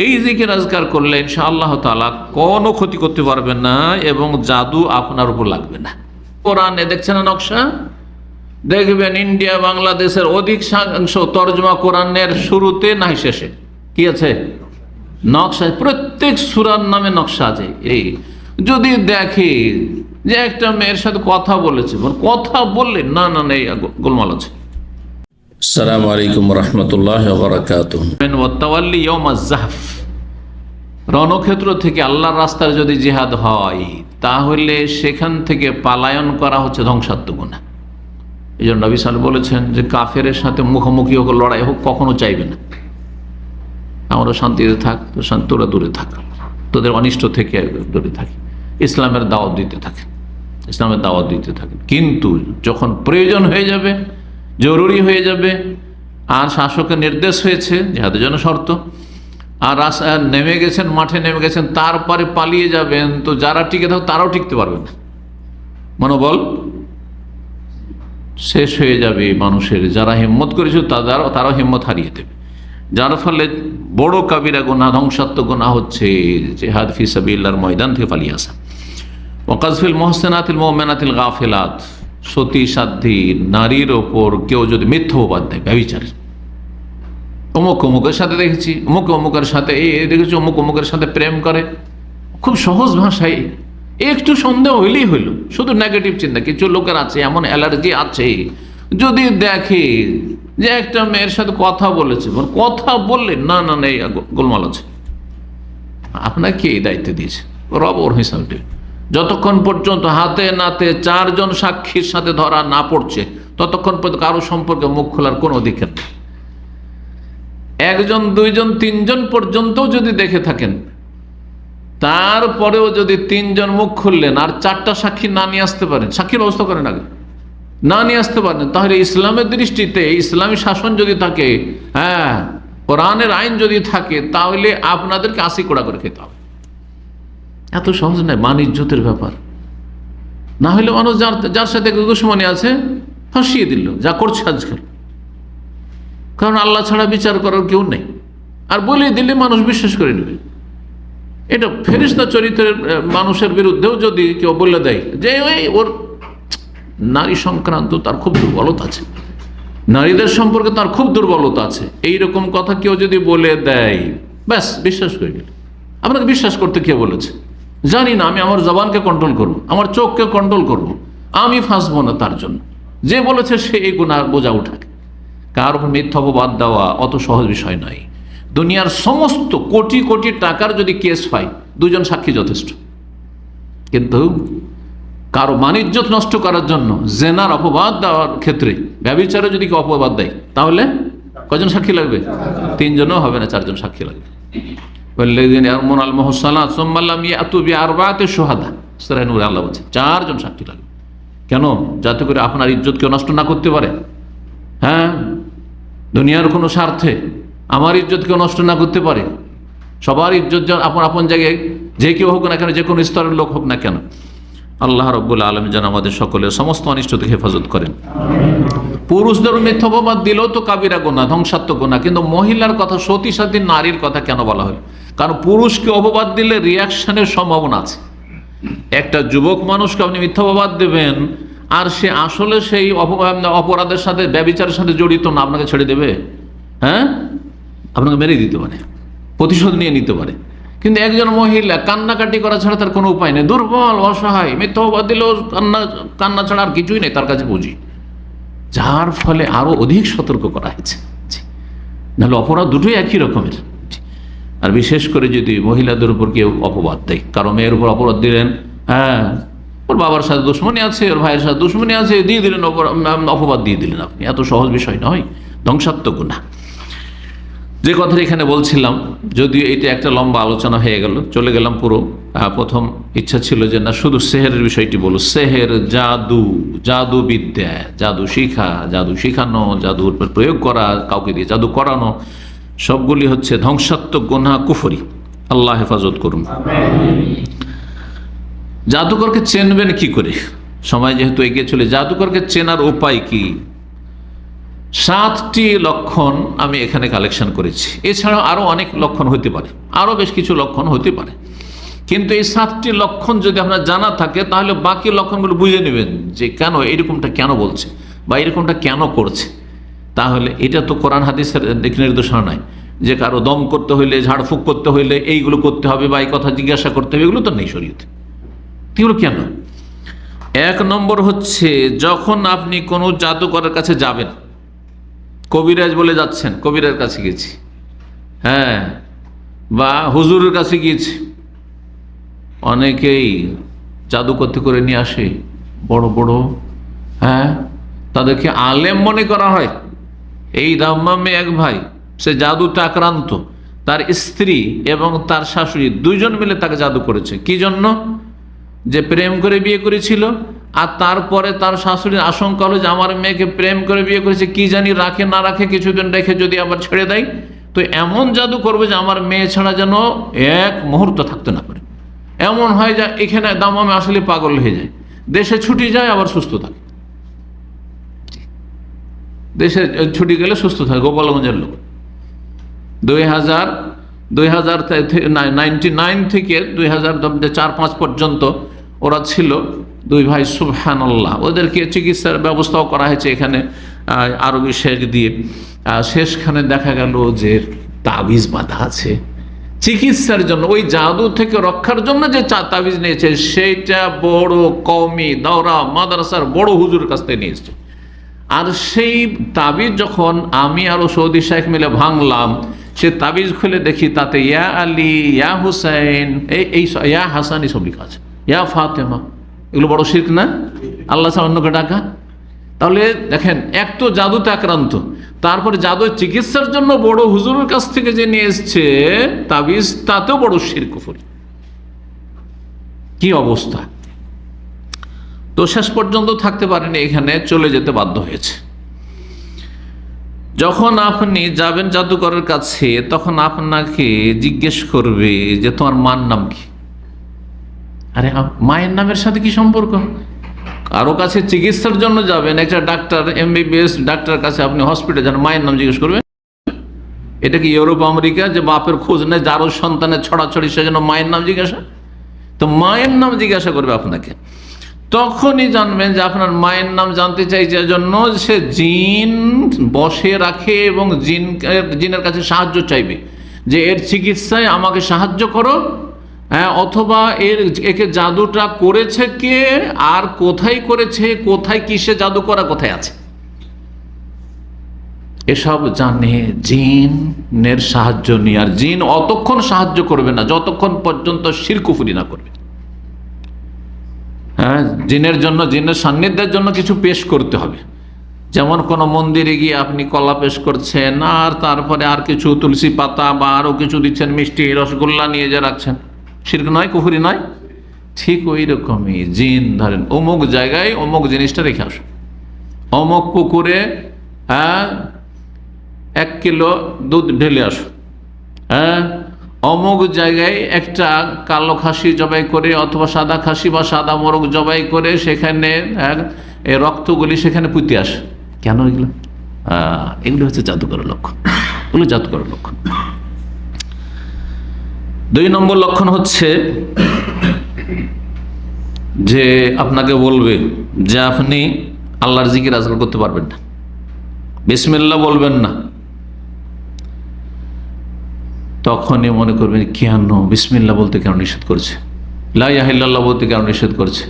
এই জিকির আজকার করলে ইনশাআল্লাহ তাআলা কোনো ক্ষতি করতে পারবে না এবং জাদু আপনার উপর লাগবে না। কোরআনে দেখছেন না নকশা, দেখবেন ইন্ডিয়া বাংলাদেশের অধিকাংশ তরজমা কোরআনের শুরুতে না শেষে কি আছে? নকশা। প্রত্যেক সূরার নামে নকশা আছে। এই যদি দেখে যে একটা মেয়ের সাথে কথা বলেছে, কথা বললে না না এই গোলমাল আছে। আসসালামু আলাইকুম রাহমাতুল্লাহি ওয়া বারাকাতুহু। ওয়াতাওয়াল্লি ইয়াউমাজ যাহফ, রণক্ষেত্র থেকে আল্লাহর রাস্তায় যদি জিহাদ হয় তাহলে সেখান থেকে পালায়ন করা হচ্ছে ধ্বংসাত্মক গুনাহ। এই জন্য নবী সাল্লাল্লাহু আলাইহি ওয়াসাল্লাম বলেছেন যে কাফেরের সাথে মুখোমুখি হোক, লড়াই হোক, কখনো চাইবে না আমরা শান্তিতে থাক, তো তোরা দূরে থাক, তোদের অনিষ্ট থেকে দূরে থাকি, ইসলামের দাওয়াত দিতে থাকে, ইসলামের দাওয়াত দিতে থাকে। কিন্তু যখন প্রয়োজন হয়ে যাবে, জরুরি হয়ে যাবে, আর শাসকের নির্দেশ হয়েছে জিহাদের জন্য শর্ত, আর নেমে গেছেন, মাঠে নেমে গেছেন, তারপরে পালিয়ে যাবেন, তো যারা টিকে থাকবে তারাও টিকতে পারবে না, মনোবল শেষ হয়ে যাবে মানুষের। যারা হিম্মত করেছিল তারাও হিম্মত হারিয়ে দেবে, যার ফলে বড় কাবিরা গুনাহ, ধ্বংসাত্মক গুনাহ হচ্ছে জিহাদ ফি সাবিলিল্লাহর ময়দান থেকে পালিয়ে আসা। ওয়াকাযফিল মুহসিনাতিল মুমিনাতিল গাফিলাত, সতী সাধ্বী নারীর ওপর কেউ যদি মিথ্যা অপবাদ দেয়, ব্যভিচার, অমুক অমুকের সাথে দেখেছি, অমুক অমুকের সাথে দেখেছি, অমুক অমুকের সাথে প্রেম করে, খুব সহজ ভাষায় একটু সন্দেহ হইলেই হইল, শুধু নেগেটিভ চিন্তা। কিছু লোকের আছে এমন অ্যালার্জি আছে, যদি দেখে যে একটা মেয়ের সাথে কথা বলেছে, কথা বললে না না এই গোলমাল আছে, আপনাকে এই দায়িত্ব দিয়েছে, রব ওর হিসাব দেবে। যতক্ষণ পর্যন্ত হাতে নাতে 4 জন সাক্ষীর সাথে ধরা না পড়ছে ততক্ষণ পর্যন্ত কারো সম্পর্কে মুখ খোলার কোনো অধিকার নেই। 1 জন 2 জন 3 জন পর্যন্ত যদি দেখে থাকেন, তারপরেও যদি 3 জন মুখ খুললেন আর 4টা সাক্ষী না নিয়ে আসতে পারেন, সাক্ষীর ব্যবস্থা করেন আগে, না নিয়ে আসতে পারেন, তাহলে ইসলামের দৃষ্টিতে ইসলামী শাসন যদি থাকে, হ্যাঁ কোরআনের আইন যদি থাকে, তাহলে আপনাদেরকে 80 কোড়া করে খেতে হবে। এত সহজ নয়, মান ইজ্জতের ব্যাপার। না হলে মানুষ যার সাথে দুশমনী আছে ফাঁসিয়ে দিল, যা করছে আজকাল, কারণ আল্লাহ ছাড়া বিচার করার কেউ নেই, আর বলে দিলে মানুষ বিশ্বাস করে নেবে। এটা ফেরেশতা চরিত্রের মানুষের বিরুদ্ধেও যদি কেউ বলে দেয় যে ওর নারী সংক্রান্ত তার খুব দুর্বলতা আছে, নারীদের সম্পর্কে তার খুব দুর্বলতা আছে, এইরকম কথা কেউ যদি বলে দেয়, ব্যাস বিশ্বাস করে গেল। আপনাকে বিশ্বাস করতে কে বলেছে? জানি না, আমি আমার জবানকে কন্ট্রোল করব, আমার চোখকে কন্ট্রোল করব, আমি ফাঁসবো না তার জন্য। যে বলেছে সে এই গুনাহ বোঝা উঠাকে। কার উপর মিথ্যা অপবাদ দেওয়া অত সহজ বিষয় নয়। দুনিয়ার সমস্ত কোটি কোটি টাকার যদি কেস হয়, 2 জন সাক্ষী যথেষ্ট। কিন্তু কারো মানিজ্যত নষ্ট করার জন্য জেনার অপবাদ দেওয়ার ক্ষেত্রে, ব্যভিচারে যদি কেউ অপবাদ দেয়, তাহলে কজন সাক্ষী লাগবে? 3 জনও হবে না, 4 জন সাক্ষী লাগবে। আল্লাহ বলছে 4 জন সাক্ষী লাগবে। কেন? যাতে করে আপনার ইজ্জত কেউ নষ্ট না করতে পারে। হ্যাঁ, দুনিয়ার কোনো স্বার্থে আমার ইজ্জত কেউ নষ্ট না করতে পারে। সবার ইজ্জত আপন আপন জায়গায়, যে কেউ হোক না কেন, যে কোনো স্তরের লোক হোক না কেন, আল্লাহ রাব্বুল আলামিন যেন আমাদের সকলের সমস্ত অনিষ্ট থেকে হেফাজত করেন। পুরুষদের মিথ্যা অপবাদ দিলেও তো কাবিরা গুনাহ, ধ্বংসাত্মক গুনাহ, কিন্তু মহিলার কথা, সতী সাথী নারীর কথা কেন বলা হয়? কারণ পুরুষকে অপবাদ দিলে রিয়াকশনের সম্ভাবনা আছে। একটা যুবক মানুষকে আপনি মিথ্যা অপবাদ দেবেন, আর সে আসলে সেই অপরাধের সাথে, ব্যভিচারের সাথে জড়িত না, আপনাকে ছেড়ে দেবে? হ্যাঁ, আপনাকে মেরে দিতে পারে, প্রতিশোধ নিয়ে নিতে পারে। কিন্তু একজন মহিলা কান্নাকাটি করা ছাড়া তার কোনো উপায় নেই, দুর্বল, অসহায়, মিথ্যা অপবাদ দিলেও কান্না ছাড়া আর কিছুই নেই তার কাছে বুঝি, যার ফলে আরো অধিক সতর্ক করা হয়েছে। নাহলে অপরাধ দুটোই একই রকমের। আর বিশেষ করে যদি মহিলাদের উপর কেউ অপবাদ দেয়, কারো মেয়ের উপর অপরাধ দিলেন, হ্যাঁ ওর বাবার সাথে দুশ্মনী আছে, ওর ভাইয়ের সাথে দুশ্মনী আছে, দিয়ে দিলেন অপবাদ দিয়ে দিলেন আপনি, এত সহজ বিষয় নয়, ধ্বংসাত্মক গুনাহ। যে কথাটা এখানে বলছিলাম, যদিও এটা একটা লম্বা আলোচনা হয়ে গেল, চলে গেলাম পুরো। প্রথম ইচ্ছা ছিল যে না, শুধু সেহেরের বিষয়টি বলো। সেহের, জাদু, জাদু বিদ্যা, জাদু শিখা, জাদু শিখানো, জাদুর প্রয়োগ করা, কাউকে দিয়ে জাদু করানো, সবগুলি হচ্ছে ধ্বংসাত্মক গুনাহ, কুফরি। আল্লাহ হেফাজত করুন। জাদুকরকে চিনবেন কি করে? সময় যেহেতু এগিয়ে চলে, জাদুকরকে চেনার উপায় কি? 7টি লক্ষণ আমি এখানে কালেকশন করেছি। এছাড়াও আরো অনেক লক্ষণ হতে পারে, আরো বেশ কিছু লক্ষণ হতে পারে, কিন্তু এই 7টি লক্ষণ যদি আপনার জানা থাকে তাহলে বাকি লক্ষণগুলো বুঝে নেবেন যে কেন এরকমটা কেন বলছে বা এরকমটা কেন করছে। তাহলে এটা তো কোরআন হাদিসের নির্দেশনা নাই যে কারো দম করতে হইলে, ঝাড়ফুঁক করতে হইলে এইগুলো করতে হবে বা এই কথা জিজ্ঞাসা করতে হবে, এগুলো তো নেই শরীয়তে। এগুলো কেন? 1 নম্বর হচ্ছে, যখন আপনি কোনো জাদুকরের কাছে যাবেন, কবিরাজ বলে যাচ্ছেন, কবিরের কাছে গেছি, হ্যাঁ, বা হুজুরের কাছে গিয়েছি, অনেকেই জাদু করতে করে নিয়ে আসে বড় বড়, হ্যাঁ, তাদেরকে আলেম মনে করা হয়। এই দাম্মামে এক ভাই, সে জাদুতে আক্রান্ত, তার স্ত্রী এবং তার শাশুড়ি দুইজন মিলে তাকে জাদু করেছে। কি জন্য? যে প্রেম করে বিয়ে করেছিল, আর তারপরে তার শাশুড়ির আশঙ্কা হলো যে আমার মেয়েকে প্রেম করে বিয়ে করেছে, কি জানি রাখে না রাখে, কিছুদিন রেখে যদি আবার ছেড়ে দেয় তো এমন জাদু করবে যে আমার মেয়ে ছাড়া যেন এক মুহূর্ত থাকতে না পারে। এমন হয় যে এখানে দামামে আসলে পাগল হয়ে যায়, দেশে ছুটি যায় আবার সুস্থ থাকে, দেশে ছুটি গেলে সুস্থ থাকে। গোপালগঞ্জের লোক 1999 থেকে 2004-05 পর্যন্ত ওরা ছিল, দুই ভাই, সুবহানাল্লাহ। ওদেরকে চিকিৎসার ব্যবস্থাও করা হয়েছে এখানে আরবি শেখ দিয়ে। শেষখানে দেখা গেল যে তাবিজ বাঁধা আছে চিকিৎসার জন্য, ওই জাদু থেকে রক্ষার জন্য যে তাবিজ নিয়েছে সেইটা বড় কওমি দাওরা মাদ্রাসার বড় হুজুরের কাছ থেকে নিয়েছে। আর সেই তাবিজ যখন আমি আরো সৌদি শেখ মিলে ভাঙলাম, সে তাবিজ খুলে দেখি তাতে ইয়া আলী, ইয়া হুসাইন, এই ইয়া হাসান এসব লেখা আছে, ইয়া ফাতেমা। এগুলো বড় শিরক না? আল্লাহ ছাড়া অন্যকে ডাকা। তাহলে দেখেন, এক তো জাদুতে আক্রান্ত, তারপরে জাদু চিকিৎসার জন্য বড় হুজুরের কাছ থেকে যে নিয়ে এসছে তাবিজ, তাতেও বড় শিরক কুফর। কি অবস্থা! তো শেষ পর্যন্ত থাকতে পারেনি, এখানে চলে যেতে বাধ্য হয়েছে। যখন আপনি যাবেন জাদুকরের কাছে, তখন আপনাকে জিজ্ঞেস করবে যে তোমার মার নাম কি। আরে মায়ের নামের সাথে কি সম্পর্ক? কারো কাছে চিকিৎসার জন্য যাবেন, একটা ডাক্তার, MBBS ডাক্তার কাছে আপনি হসপিটালে যান, মায়ের নাম জিজ্ঞেস করবে? এটা কি ইউরোপ আমেরিকা যে বাপের খোঁজ নেই, যারও সন্তানের ছড়াছড়ি সেজন্য মায়ের নাম জিজ্ঞাসা? তো মায়ের নাম জিজ্ঞাসা করবে আপনাকে, তখনই জানবেন যে আপনার মায়ের নাম জানতে চাইছে জন্য সে জিন বসে রাখে এবং জিনের কাছে সাহায্য চাইবে যে এর চিকিৎসায় আমাকে সাহায্য করো, হ্যাঁ, অথবা একে জাদুটা করেছে কে, আর কোথায় করেছে, কোথায় কিসে জাদু করা, কোথায় আছে, এসব জানে জিনের সাহায্য নিয়ে। আর জিন অতক্ষণ সাহায্য করবে না যতক্ষণ পর্যন্ত শিরক কুফরি না করবে। হ্যাঁ, জিনের জন্য, জিনের সান্নিধ্যের জন্য কিছু পেশ করতে হবে। যেমন কোনো মন্দিরে গিয়ে আপনি কলা পেশ করছেন, আর তারপরে আর কিছু তুলসী পাতা বা আরও কিছু দিচ্ছেন, মিষ্টি রসগোল্লা নিয়ে যে রাখছেন, শিরক নয়, কুফরি নয়? ঠিক ওই রকমই জিন ধরেন অমুক জায়গায় অমুক জিনিসটা রেখে আসো, অমুক পুকুরে 1 কিলো দুধ ঢেলে আসো, হ্যাঁ, অমুক জায়গায় একটা কালো খাসি জবাই করে অথবা সাদা খাসি বা সাদা মোরগ জবাই করে সেখানে রক্তগুলি সেখানে পুঁতে আসে। কেন এগুলো? এগুলো হচ্ছে জাদুকরের লক্ষণ, এগুলো জাদুকরের লক্ষণ। 2 নম্বর লক্ষণ হচ্ছে যে আপনাকে বলবে যে আপনি আল্লাহর জিকির আজকাল করতে পারবেন না, বিসমিল্লাহ বলবেন না। তখনই মনে করবেন কেন বিসমিল্লাহ বলতে কেন নিষেধ করছে, লা ইলাহা ইল্লাল্লাহ বলতে কেন নিষেধ করছে,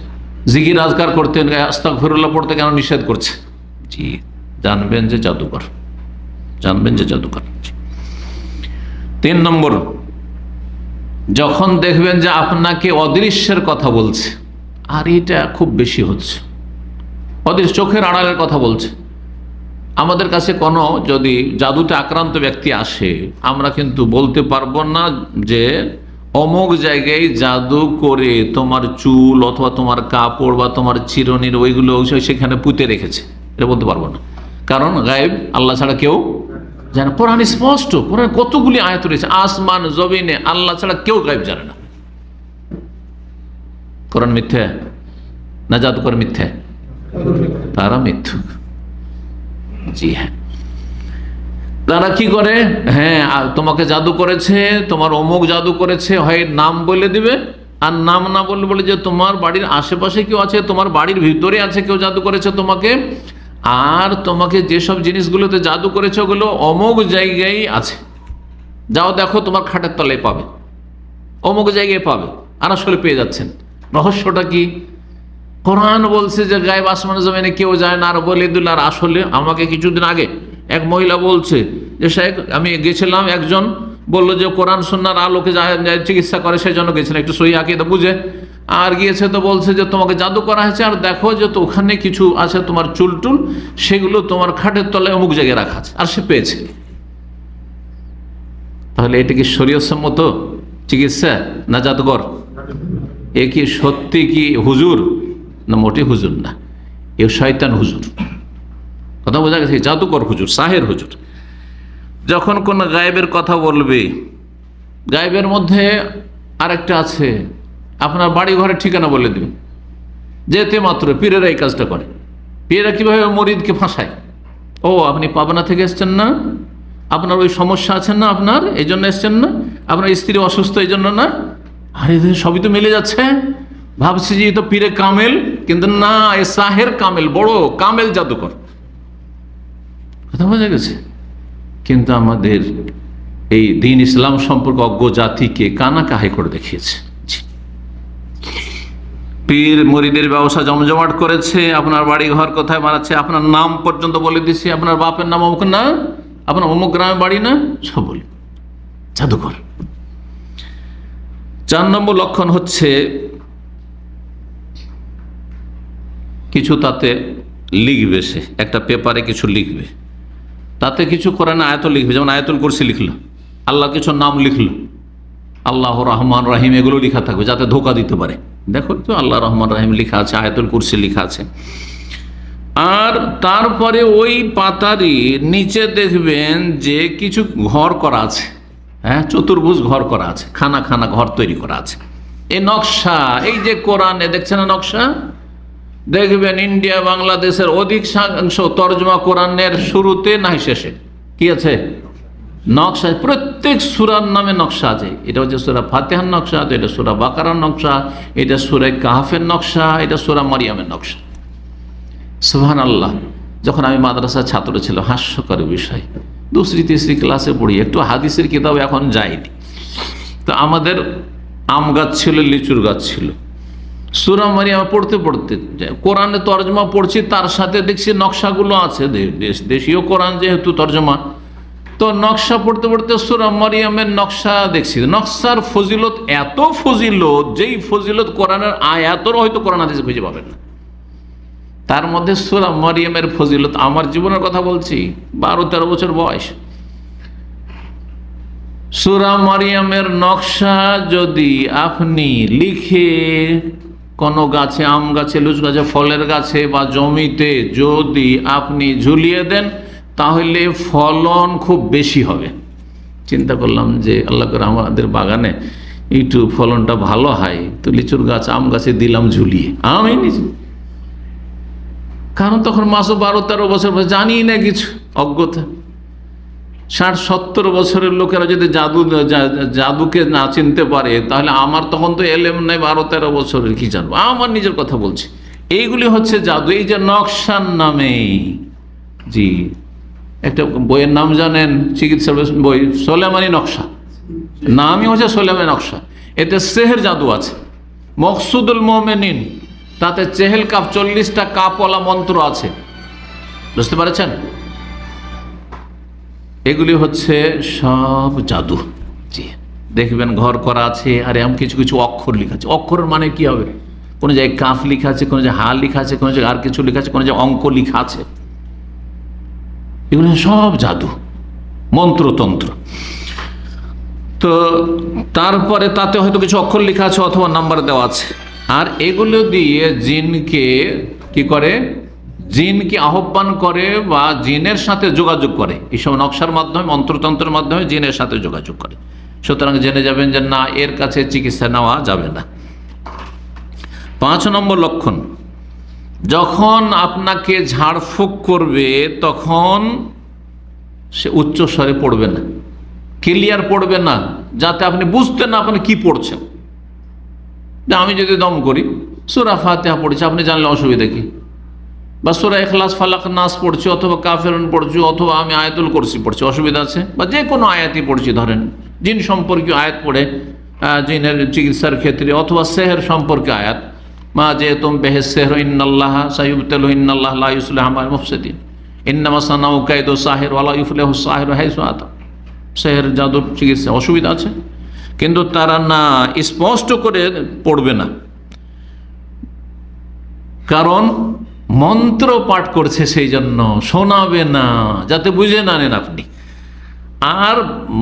জিকির আজকার করতে, আস্তাগফিরুল্লাহ পড়তে কেন নিষেধ করছে? জি, জানবেন যে জাদুকর, জানবেন যে জাদুকর। 3 নম্বর, যখন দেখবেন যে আপনাকে অদৃশ্যের কথা বলছে, আর এটা খুব বেশি হচ্ছে, অদৃশ্য চোখের আড়ালের কথা বলছে। আমাদের কাছে কোনো যদি জাদুতে আক্রান্ত ব্যক্তি আসে, আমরা কিন্তু বলতে পারবো না যে অমুক জায়গায় জাদু করে তোমার চুল অথবা তোমার কাপড় বা তোমার চিরনির ওইগুলো সেখানে পুঁতে রেখেছে, এটা বলতে পারবো না। কারণ গায়েব আল্লাহ ছাড়া কেউ জানে। কোরআন স্পষ্ট, কোরআন কতগুলি আয়াত রয়েছে, আসমান জমিনে আল্লাহ ছাড়া কেউ গায়েব জানে না। কোরআন মিথ্যা না জাদুকর মিথ্যা? তারা মিথ্যুক। জি হ্যাঁ। তারা কি করে, হ্যাঁ তোমাকে জাদু করেছে, তোমার অমুক জাদু করেছে, হয় নাম বলে দিবে, আর নাম না বললে বলে যে তোমার বাড়ির আশেপাশে কেউ আছে, তোমার বাড়ির ভিতরে আছে কেউ জাদু করেছে তোমাকে, আর তোমাকে যেসব জিনিসগুলোতে জাদু করেছে ওগুলো অমুক জায়গায় আছে, যাও দেখো তোমার খাটের তলায় পাবে, অমুক জায়গায় পাবে। আর আসলে পেয়ে যাচ্ছেন। রহস্যটা কি? কোরআন বলছে যে গায়েব আসমান জমিনে কেউ যায় না, আর বলে দিল। আর আসলে আমাকে কিছুদিন আগে এক মহিলা বলছে যে শেখ আমি গেছিলাম, একজন বললো যে কোরআন সুন্নাহর আলোকে চিকিৎসা করে, সেই জন্য গেছিলাম একটু সহি আকীদা বুঝে, আর গিয়েছে তো বলছে যে তোমাকে জাদু করা হয়েছে, আর দেখো যে তো ওখানে কিছু আছে তোমার চুল টুল, সেগুলো তোমার খাটের তলায় অমুক জায়গায় রাখা আছে, আর সে পেয়েছে। তাহলে এটা কি শরীয়তসম্মত চিকিৎসা না জাদুকর? এ কি সত্যি কি হুজুর? না, মোটে হুজুর না, এ শয়তান হুজুর। কথা বোঝা গেছে? জাদুকর হুজুর, সাহের হুজুর। যখন কোন গায়েবের কথা বলবে, গায়েবের মধ্যে আরেকটা আছে, আপনার বাড়ি ঘরের ঠিকানা বলে দিবে, যেতে মাত্র পীরেরা এই কাজটা করে। পীরেরা কিভাবে মরিদকে ফাঁসায়, ও আপনি পাবনা থেকে এসছেন না, আপনার ওই সমস্যা আছেন না, আপনার এই জন্য এসছেন না, আপনার স্ত্রী অসুস্থ এই জন্য না, আরে সবই তো মিলে যাচ্ছে, ভাবছি যে তো পীরে কামেল, কিন্তু না, এ সাহের কামেল, বড় কামেল জাদুকর। কথা বোঝা গেছে? কিন্তু আমাদের এই দ্বীন ইসলাম সম্পর্কে অজ্ঞ জাতিকে কানা কাহে করে দেখিয়েছে। পীর মুরিদের ব্যবসা জমজমাট করেছে, আপনার বাড়ি ঘর কোথায় বানাচ্ছে, আপনার নাম পর্যন্ত বলে দিচ্ছে, আপনার বাপের নাম অমুক না, আপনার অমুক গ্রামে বাড়ি না, সব বলি জাদুকর। 4 নম্বর লক্ষণ হচ্ছে কিছু তাতে লিখবে, সে একটা পেপারে কিছু লিখবে, তাতে কিছু কোরআনে আয়াতুল লিখবে, যেমন আয়াতুল কুরসি লিখলো, আল্লাহ কিছু নাম লিখলো, আল্লাহ রহমান রাহিম, এগুলো লেখা থাকবে যাতে ধোকা দিতে পারে। দেখো তো আল্লাহ রহমান রাহিম লেখা আছে, আয়াতুল কুরসি লেখা আছে। আর তারপরে ওই পাতারই নিচে দেখবেন যে কিছু ঘর করা আছে, হ্যাঁ, চতুর্ভুজ ঘর করা আছে, খানা খানা ঘর তৈরি করা আছে। এই নকশা, এই যে কোরআনে দেখছেন না নকশা, দেখবেন ইন্ডিয়া বাংলাদেশের অধিকাংশ তরজমা কোরআনের শুরুতে নাই শেষে কি আছে? নকশা। প্রত্যেক সূরার নামে নকশা আছে। এটা হচ্ছে সূরা ফাতিহার নকশা, এটা সূরা বাকারার নকশা, এটা সূরা কাহফের নকশা, এটা সূরা মারিয়ামের নকশা। সুবহানাল্লাহ। যখন আমি মাদ্রাসার ছাত্র ছিল, হাস্যকর বিষয়, 2রি 3রি ক্লাসে পড়ি, একটু হাদিসের কিতাব এখন যাইনি, তো আমাদের আম গাছ ছিল, লিচুর গাছ ছিল। সূরা মারিয়াম পড়তে পড়তে কোরআনে তরজমা পড়ছি, তার সাথে দেখছি নকশাগুলো আছে, দেশীয় কোরআন যেহেতু তরজমা, তো নকশা পড়তে পড়তে সূরা মারিয়ামের নকশা দেখছি। নকশার ফজিলত এত ফজিলত, যেই ফজিলত কোরআনের আয়াতেরও হয়তো কোরআন হাদিসে খুঁজে পাবেন না। তার মধ্যে সূরা মারিয়ামের ফজিলত, আমার জীবনের কথা বলছি, 12-13 বছর বয়স। সূরা মারিয়ামের নকশা যদি আপনি লিখে কোনো গাছে, আম গাছে, লিচু গাছে, ফলের গাছে বা জমিতে যদি আপনি ঝুলিয়ে দেন, তাহলে ফলন খুব বেশি হবে। চিন্তা করলাম যে আল্লাহ করে আমাদের বাগানে একটু ফলনটা ভালো হয়, তো লিচুর গাছ, আম গাছে দিলাম ঝুলিয়ে, আমি নিজে, কারণ তখন মাসও 12-13 বছর, জানি না কিছু, অজ্ঞতা। 60-70 বছরের লোকেরা যদি জাদুকে না চিনতে পারে, তাহলে আমার তখন তো এলেম নাই, 12-13 বছরের, কি জানবো? আমার নিজের কথা বলছি। এইগুলি হচ্ছে জাদু। এই যে নকশার নামে, জি, একটা বইয়ের নাম জানেন, চিকিৎসা বই, সোলেমানি নকশা, নামই হচ্ছে সোলেমানি নকশা। এতে সেহের জাদু আছে। মকসুদুল মোমেনিন, তাতে চেহেল কাপ, 40টা কাপওয়ালা মন্ত্র আছে, বুঝতে পারছেন? এগুলি হচ্ছে সব জাদু। জি, দেখবেন ঘর করা আছে, আর এমন কিছু কিছু অক্ষর লেখা আছে। অক্ষরের মানে কি হবে? কোনো জায়গায় কাফ লেখা আছে, কোনো জায়গায় হা লেখা আছে, কোনো জায়গায় আর কিছু লেখা আছে, কোনো জায়গায় অঙ্ক লেখা আছে। এগুলো সব জাদু, মন্ত্রতন্ত্র। তো তারপরে তাতে হয়তো কিছু অক্ষর লেখা আছে অথবা নাম্বার দেওয়া আছে। আর এগুলো দিয়ে জিনকে কি করে? জিনকে আহ্বান করে বা জিনের সাথে যোগাযোগ করে। এইসব নকশার মাধ্যমে, মন্ত্রতন্ত্রের মাধ্যমে জিনের সাথে যোগাযোগ করে। সুতরাং জেনে যাবেন যে না, এর কাছে চিকিৎসা নেওয়া যাবে না। 5 নম্বর লক্ষণ, যখন আপনাকে ঝাড়ফুঁক করবে তখন সে উচ্চ স্বরে পড়বে না, ক্লিয়ার পড়বে না, যাতে আপনি বুঝতে না আপনি কি পড়ছেন। আমি যদি দম করি সূরা ফাতিহা পড়ছি, আপনি জানলে অসুবিধা কি? বা সূরা ইখলাস, ফালাক, নাস পড়ছি, অথবা কাফিরুন পড়ছি, অথবা আমি আয়াতুল কুরসি পড়ছি, অসুবিধা আছে? বা যে কোনো আয়াতই পড়ছি, ধরেন জিন সম্পর্কীয় আয়াত পড়ে জিনের চিকিৎসার ক্ষেত্রে, অথবা সেহের সম্পর্কে আয়াত, মা যে তুম বেহে সেহর ইন্নাল্লাহ সাইয়ুবতিলু ইন্নাল্লাহ লা ইউসলিহু আমাল মুফসিদিন ইন্নামা সানাউ কাইদু সাহির ওয়া লা ইফলিহু সাহিরু হাইসু আতা। সেহের জাদুর চিকিৎসা, অসুবিধা আছে? কিন্তু তারা না, স্পষ্ট করে পড়বে না, কারণ মন্ত্র পাঠ করছে, সেই জন্য শোনাবে না, যাতে বুঝে না নেন আপনি। আর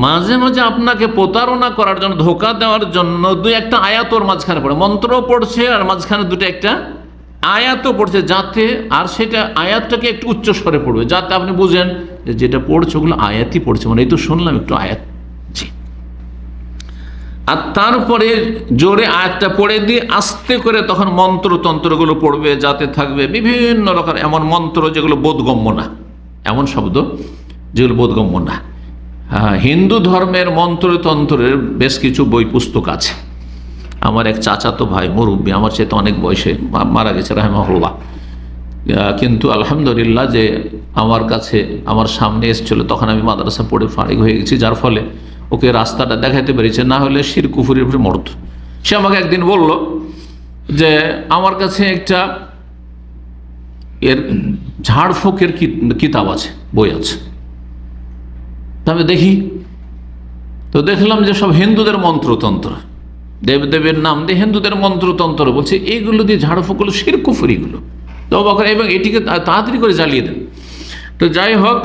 মাঝে মাঝে আপনাকে প্রতারণা করার জন্য, ধোকা দেওয়ার জন্য দুই একটা আয়াত ওর মাঝখানে পড়ে, মন্ত্র পড়ছে আর মাঝখানে দুটো একটা আয়াতও পড়ছে, যাতে, আর সেটা আয়াতটাকে একটু উচ্চ স্বরে পড়বে, যাতে আপনি বুঝেন যে যেটা পড়ছে ওগুলো আয়াতই পড়ছে, মানে এই তো শুনলাম একটু আয়াত। জি। আর তারপরে জোরে আয়াতটা পড়ে দিয়ে আস্তে করে তখন মন্ত্রতন্ত্রগুলো পড়বে, যাতে থাকবে বিভিন্ন রকম এমন মন্ত্র যেগুলো বোধগম্য না, এমন শব্দ যেগুলো বোধগম্য না। হ্যাঁ, হিন্দু ধর্মের মন্ত্রতন্ত্রের বেশ কিছু বই পুস্তক আছে। আমার এক চাচাতো ভাই মুরব্বী, আমার সাথে অনেক বয়সে মারা গেছে রাহিমাহুল্লাহ, কিন্তু আলহামদুলিল্লাহ যে আমার কাছে, আমার সামনে এসেছিল, তখন আমি মাদ্রাসা পড়ে ফারিগ হয়ে গেছি, যার ফলে ওকে রাস্তাটা দেখাইতে পেরেছে, না হলে শির কুফুরির উপরে মরত। সে আমাকে একদিন বলল যে আমার কাছে একটা এর ঝাড়ফুঁকের কিতাব আছে, বই আছে। আমি দেখি, তো দেখলাম যে সব হিন্দুদের মন্ত্রতন্ত্র, দেবদেবের নাম দিয়ে হিন্দুদের মন্ত্রতন্ত্র, বলছে এইগুলো দিয়ে ঝাড়ফুঁকগুলো শির কুফুরিগুলো তো, এবং এটিকে তাড়াতাড়ি করে জ্বালিয়ে দেন। তো যাই হোক,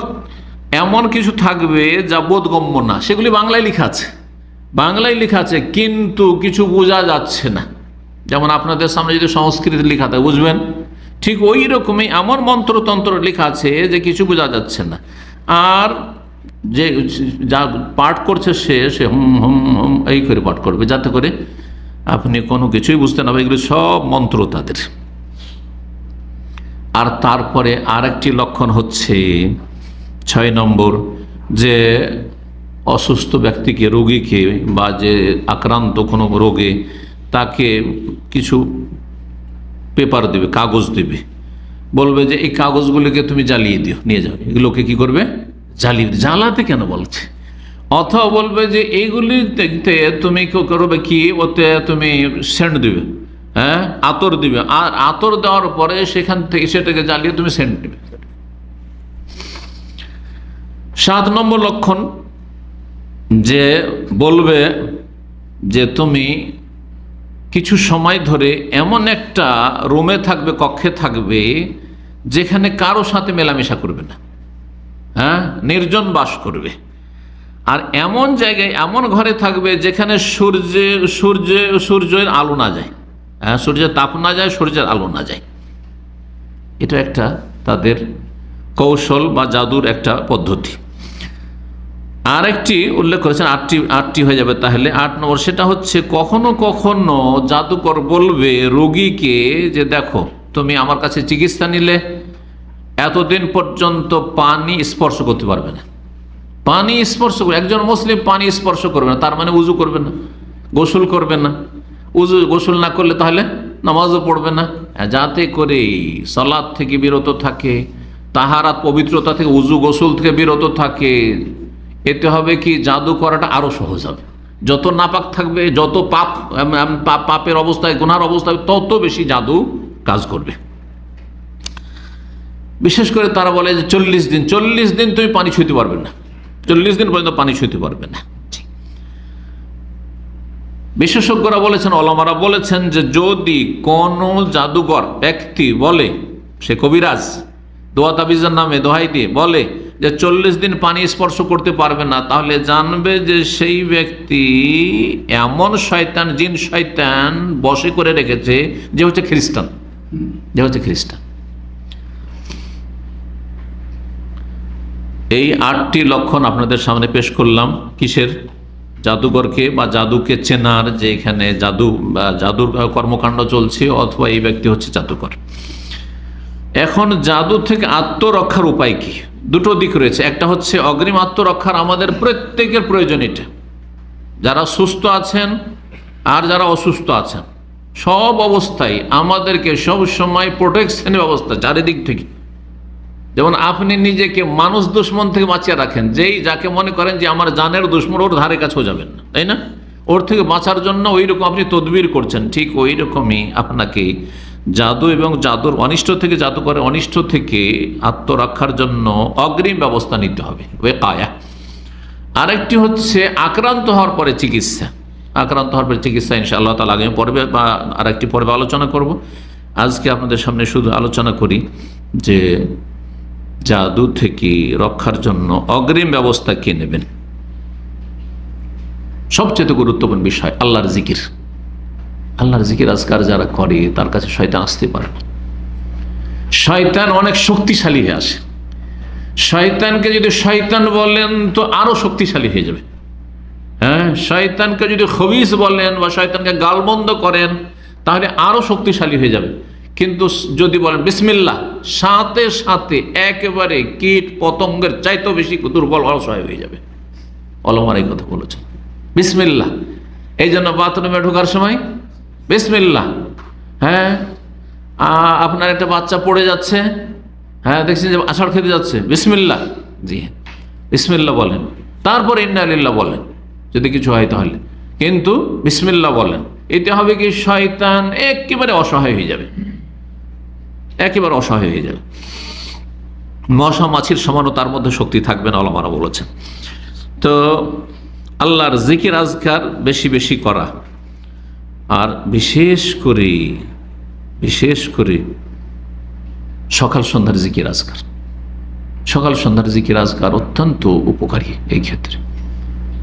এমন কিছু থাকবে যা বোধগম্য না, সেগুলি বাংলায় লেখা আছে, বাংলায় লেখা আছে, কিন্তু কিছু বোঝা যাচ্ছে না। যেমন আপনাদের সামনে যদি সংস্কৃত লেখা থাকে বুঝবেন, ঠিক ওই রকমই এমন মন্ত্রতন্ত্র লেখা আছে যে কিছু বোঝা যাচ্ছে না। আর যে যা পাঠ করছে সে হুম হুম হুম এই করে পাঠ করবে, যাতে করে আপনি কোনো কিছুই বুঝতে না পারেন। এগুলো সব মন্ত্র তাদের। আর তারপরে আরেকটি লক্ষণ হচ্ছে 6 নম্বর, যে অসুস্থ ব্যক্তিকে, রোগীকে, বা যে আক্রান্ত কোনো রোগে, তাকে কিছু পেপার দেবে, কাগজ দেবে, বলবে যে এই কাগজগুলিকে তুমি জ্বালিয়ে দিও, নিয়ে যাও। এগুলোকে কি করবে? জ্বালাতে কেন বলছে? অথবা বলবে যে এইগুলি দেখতে তুমি করবে কি, ওতে তুমি সেন্ট দিবে, হ্যাঁ, আতর দিবে, আর আতর দেওয়ার পরে সেখান থেকে সেটাকে জ্বালিয়ে তুমি সেন্ট দিবে। 7 নম্বর লক্ষণ, যে বলবে যে তুমি কিছু সময় ধরে এমন একটা রুমে থাকবে, কক্ষে থাকবে, যেখানে কারো সাথে মেলামেশা করবে না, হ্যাঁ, নির্জন বাস করবে। আর এমন জায়গায়, এমন ঘরে থাকবে যেখানে সূর্যের আলো না যায়, হ্যাঁ, সূর্যের তাপ না যায়, সূর্যের আলো না যায়। এটা একটা তাদের কৌশল বা জাদুর একটা পদ্ধতি। আর একটি উল্লেখ করেছেন, আটটি হয়ে যাবে তাহলে। 8 নম্বর, সেটা হচ্ছে কখনো কখনো জাদুকর বলবে রোগীকে যে দেখো, তুমি আমার কাছে চিকিৎসা নিলে, এতদিন পর্যন্ত পানি স্পর্শ করতে পারবে না। পানি স্পর্শ করবে, একজন মুসলিম পানি স্পর্শ করবে না, তার মানে উজু করবে না, গোসল করবে না। গোসল না করলে তাহলে নামাজও পড়বে না, যাতে করে সালাত থেকে বিরত থাকে, তাহারাত পবিত্রতা থেকে, উজু গোসল থেকে বিরত থাকে। এতে হবে কি, জাদু করাটা আরো সহজ হবে। যত নাপাক থাকবে, যত পাপের অবস্থায়, গুনার অবস্থায়, তত বেশি জাদু কাজ করবে। বিশেষ করে তারা বলে যে 40 দিন তুমি পানি ছুঁতে পারবে না, 40 দিন পর্যন্ত পানি ছুঁতে পারবে না। বিশেষজ্ঞরা বলেছেন, ওলামারা বলেছেন যে যদি কোন জাদুকর ব্যক্তি বলে, সে কবিরাজ দোয়া তাবিজের নামে দোহাই দিয়ে বলে যে 40 দিন পানি স্পর্শ করতে পারবে না, তাহলে জানবে যে সেই ব্যক্তি এমন শয়তান, জিন শয়তান বশে করে রেখেছে, যে হচ্ছে খ্রিস্টান। এই 8টি লক্ষণ আপনাদের সামনে পেশ করলাম। কিসের? জাদুঘরকে বা জাদুকে চেনার, যে এখানে জাদু বা জাদুর কর্মকাণ্ড চলছে, অথবা এই ব্যক্তি হচ্ছে জাদুকর। এখন জাদু থেকে আত্মরক্ষার উপায় কি? দুটো দিক রয়েছে। একটা হচ্ছে অগ্রিম আত্মরক্ষার আমাদের প্রত্যেকের প্রয়োজন এটা, যারা সুস্থ আছেন আর যারা অসুস্থ আছেন সব অবস্থায় আমাদেরকে সব সময় প্রোটেকশনের ব্যবস্থা চারিদিক থেকে। যেমন আপনি নিজেকে মানুষ দুশ্মন থেকে বাঁচিয়ে রাখেন, যেই যাকে মনে করেন যে আমার জানের দুশ্মন, ওর ধারে কাছেও যাবেন না, তাই না? ওর থেকে বাঁচার জন্য ওই রকম আপনি তদবির করছেন। ঠিক ওই রকমই আপনাকে জাদু এবং জাদুর অনিষ্ট থেকে, জাদুকরের অনিষ্ট থেকে আত্মরক্ষার জন্য অগ্রিম ব্যবস্থা নিতে হবে, ওয়েকায়া। আরেকটি হচ্ছে আক্রান্ত হওয়ার পরে চিকিৎসা। আক্রান্ত হওয়ার পরে চিকিৎসা ইনশাআল্লাহ তাআলা আগামী পর্বে বা আরেকটি পর্বে আলোচনা করব। আজকে আপনাদের সামনে শুধু আলোচনা করি যে জাদু থেকে রক্ষার জন্য অগ্রিম ব্যবস্থা কে নেবেন। সবচেয়ে গুরুত্বপূর্ণ বিষয় আল্লাহর জিকির। আল্লাহর জিকির আজকার যারা করে তার কাছে শয়তান আসতে পারে না। শয়তান অনেক শক্তিশালী হয়ে আসে। শয়তানকে যদি শয়তান বলেন তো আরো শক্তিশালী হয়ে যাবে। হ্যাঁ, শয়তানকে যদি খবিস বলেন বা শয়তানকে গালমন্দ করেন তাহলে আরো শক্তিশালী হয়ে যাবে। কিন্তু যদি বলেন বিসমিল্লাহ, সাথে সাথে একেবারে কীট পতঙ্গের চাইতেও বেশি দুর্বল অসহায় হয়ে যাবে। ওলামারা এই কথা বলেছেন, বিসমিল্লাহ। এই জন্য বাথরুমে ঢোকার সময় বিসমিল্লাহ। হ্যাঁ, আপনার একটা বাচ্চা পড়ে যাচ্ছে, হ্যাঁ দেখছেন যে আষাঢ় খেতে যাচ্ছে, বিসমিল্লাহ, জি হ্যাঁ বিসমিল্লাহ বলেন। তারপর ইন্না লিল্লাহ বলেন যদি কিছু হয় তাহলে, কিন্তু বিসমিল্লাহ বলেন। এতে হবে কি শয়তান একেবারে অসহায় হয়ে যাবে, একেবারে অসহায় হয়ে যাবে। মশা মাছির সমানও তার মধ্যে শক্তি থাকবে না, ওলামারা বলেছেন। তো আল্লাহর জিকির আজকার বেশি বেশি করা, আর বিশেষ করে সকাল সন্ধ্যার জিকির আজকার। সকাল সন্ধ্যার জিকির আজকার অত্যন্ত উপকারী। এই ক্ষেত্রে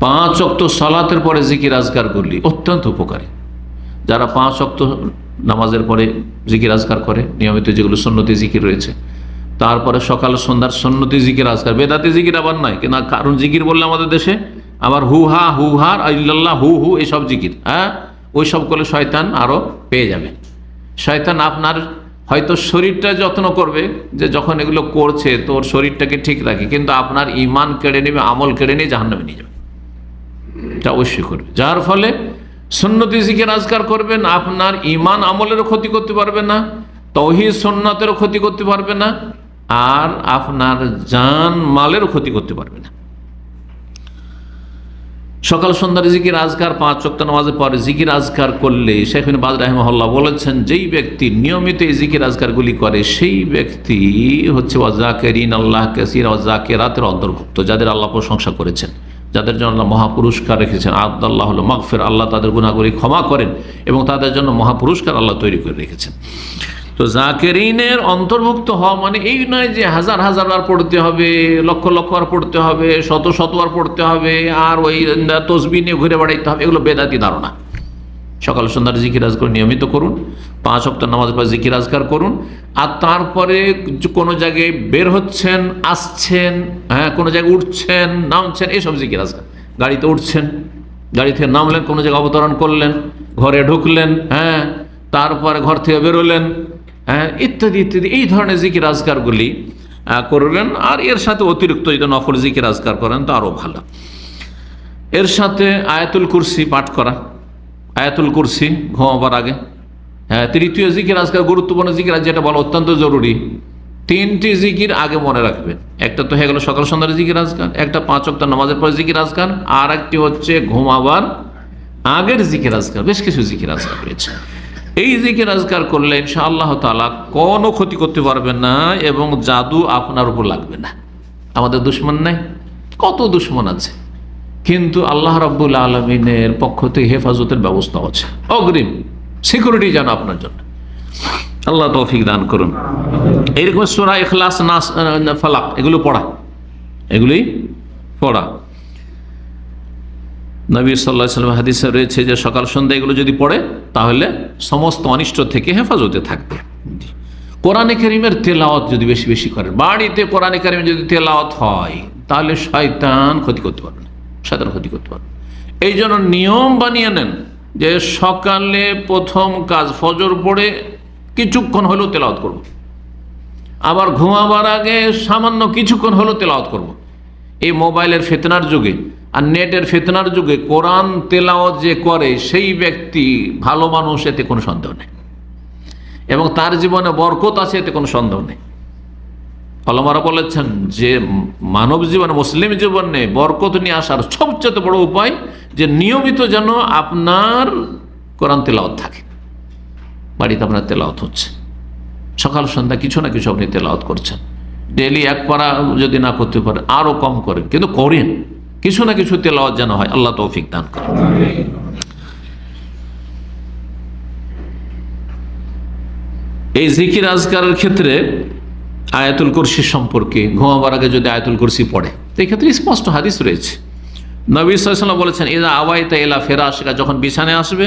5 ওয়াক্ত সালাতের পরে জিকির আজকারগুলি অত্যন্ত উপকারী। যারা 5 ওয়াক্ত নামাজের পরে জিকির আজকার করে নিয়মিত, যেগুলো সুন্নতি জিকির রয়েছে, তারপরে সকাল সন্ধ্যার সুন্নতি জিকির আজকার, বেদাতি জিকির আবার নয় কিনা। কারণ জিকির বললে আমাদের দেশে আবার হুহা, হুহার, ইল্লাল্লাহ, হু হু এসব জিকির, হ্যাঁ ওই সব করলে শয়তান আরো পেয়ে যাবে। শয়তান আপনার হয়তো শরীরটা যত্ন করবে, যে যখন এগুলো করছে তোর শরীরটাকে ঠিক রাখে, কিন্তু আপনার ইমান কেড়ে নেবে, আমল কেড়ে নিয়ে জাহান্নামে নিয়ে যাবে। এটা অবশ্যই করবে। যার ফলে সুন্নতি জিকির আজকার করবেন, আপনার ইমান আমলেরও ক্ষতি করতে পারবে না, তৌহিদ সুন্নাতেরও ক্ষতি করতে পারবে না, আর আপনার জান মালেরও ক্ষতি করতে পারবে না। সকাল সন্ধ্যার জিকির আজকার 5 ওয়াক্ত নামাজের পরে জিকির আজকার করলে শেখ ইবনে বাজ রাহিমাহুল্লাহ বলেছেন, যেই ব্যক্তি নিয়মিত এই জিকির আজকারগুলি করে সেই ব্যক্তি হচ্ছে ওয়াজাকিরিন আল্লাহ কাসীরা ওয়াজাকিরাতের অন্তর্ভুক্ত, যাদের আল্লাহ প্রশংসা করেছেন, যাদের জন্য আল্লাহ মহাপুরস্কার রেখেছেন। আদাল্লাহ হল মাগফির, আল্লাহ তাদের গুনাহগুলি ক্ষমা করেন এবং তাদের জন্য মহাপুরস্কার আল্লাহ তৈরি করে রেখেছেন। তো জাকিরিনের অন্তর্ভুক্ত হওয়া মানে এই নয় যে হাজার হাজার বার পড়তে হবে, লক্ষ লক্ষ বার পড়তে হবে, শত শত বার পড়তে হবে, আর ওই তসবিহ নিয়ে ঘুরে বেড়াইতে হবে, এগুলো বেদাতি ধারণা। সকাল সন্ধ্যার জিকির আজকার নিয়মিত করুন, 5 ওয়াক্ত নামাজের পর জিকির আজকার করুন, আর তারপরে কোনো জায়গায় বের হচ্ছেন, আসছেন, হ্যাঁ কোনো জায়গায় উঠছেন, নামছেন, এসব জিকির আজকার। গাড়িতে উঠছেন, গাড়ি থেকে নামলেন, কোনো জায়গায় অবতরণ করলেন, ঘরে ঢুকলেন, হ্যাঁ তারপরে ঘর থেকে বেরোলেন, হ্যাঁ ইত্যাদি ইত্যাদি, এই ধরনের জিকির আজকারগুলি করবেন। আর এর সাথে অতিরিক্ত যদি নফল জিকির আজকার করেন তো আরও ভালো। এর সাথে আয়াতুল কুরসি পাঠ করা, আয়াতুল কুরসি ঘুমাবার আগে। হ্যাঁ, তৃতীয় জিকির আজকার গুরুত্বপূর্ণ জিকির, যেটা বলা অত্যন্ত জরুরি। 3টি জিকির আগে মনে রাখবেন। একটা তো হয়ে গেল সকাল সন্ধ্যার জিকির আজকার, একটা 5 ওয়াক্ত নামাজের পরে জিকির আজকার, আর একটি হচ্ছে ঘুমাবার আগের জিকির আজকার। বেশ কিছু জিকির আজকার রয়েছে। এই জিকির আজকার করলে ইনশাআল্লাহ তাআলা কোনো ক্ষতি করতে পারবে না এবং জাদু আপনার উপর লাগবে না। আমাদের দুশ্মন নাই, কত দুশ্মন আছে, কিন্তু আল্লাহ রাব্বুল আলামিনের পক্ষ থেকে হেফাজতের ব্যবস্থা আছে, অগ্রিম সিকিউরিটি যেন আপনার জন্য। আল্লাহ তৌফিক দান করুন। এইরকম সূরা ইখলাস, নাস, ফালাক এগুলো পড়া, এগুলি পড়া। নবী সাল্লাল্লাহু আলাইহি ওয়াসাল্লাম হাদিসে রয়েছে যে সকাল সন্ধ্যা এগুলো যদি পড়ে তাহলে সমস্ত অনিষ্ট থেকে হেফাজতে থাকবে। কোরআনে কারীমের তেলাওয়াত যদি বেশি বেশি করেন, বাড়িতে কোরআনে কারীম যদি তেলাওয়াত হয় তাহলে শয়তান ক্ষতি করতে পারবে না, শয়তান ক্ষতি করতে পারবে। এই জন্য নিয়ম বানিয়ে নেন যে সকালে প্রথম কাজ ফজর পড়ে কিছুক্ষণ হলেও তেলাওয়াত করব, আবার ঘুমাবার আগে সামান্য কিছুক্ষণ হলো তেলাওয়াত করব। এই মোবাইলের ফিতনার যুগে আর নেটের ফিতনার যুগে কোরআন তেলাওয়াত যে করে সেই ব্যক্তি ভালো মানুষ, এতে কোনো সন্দেহ নেই, এবং তার জীবনে বরকত আছে, এতে কোনো সন্দেহ নেই। ওলামারা বলেছেন যে মানব জীবনে, মুসলিম জীবনে বরকত নিয়ে আসার সবচেয়ে বড় উপায় যে নিয়মিত যেন আপনার কোরআন তেলাওয়াত থাকে, বাড়িতে আপনার তেলাওয়াত হচ্ছে, সকাল সন্ধ্যা কিছু না কিছু আপনি তেলাওয়াত করছেন। ডেইলি এক পারা যদি না করতে পারেন আরো কম করেন, কিন্তু করেন, কিছু না কিছু তেলাওয়াত যেন হয়। আল্লাহ তৌফিক দান করেন। এই জিকির আজকারের ক্ষেত্রে আয়াতুল কুরসি সম্পর্কে, ঘুমাবার আগে যদি আয়াতুল কুরসি পড়ে, তো এই ক্ষেত্রে স্পষ্ট হাদিস রয়েছে। নবী সাল্লাল্লাহু আলাইহি ওয়াসাল্লাম বলেছেন, ইযা আওয়াইতা ইলা ফিরাশিকা, যখন বিছানায় আসবে,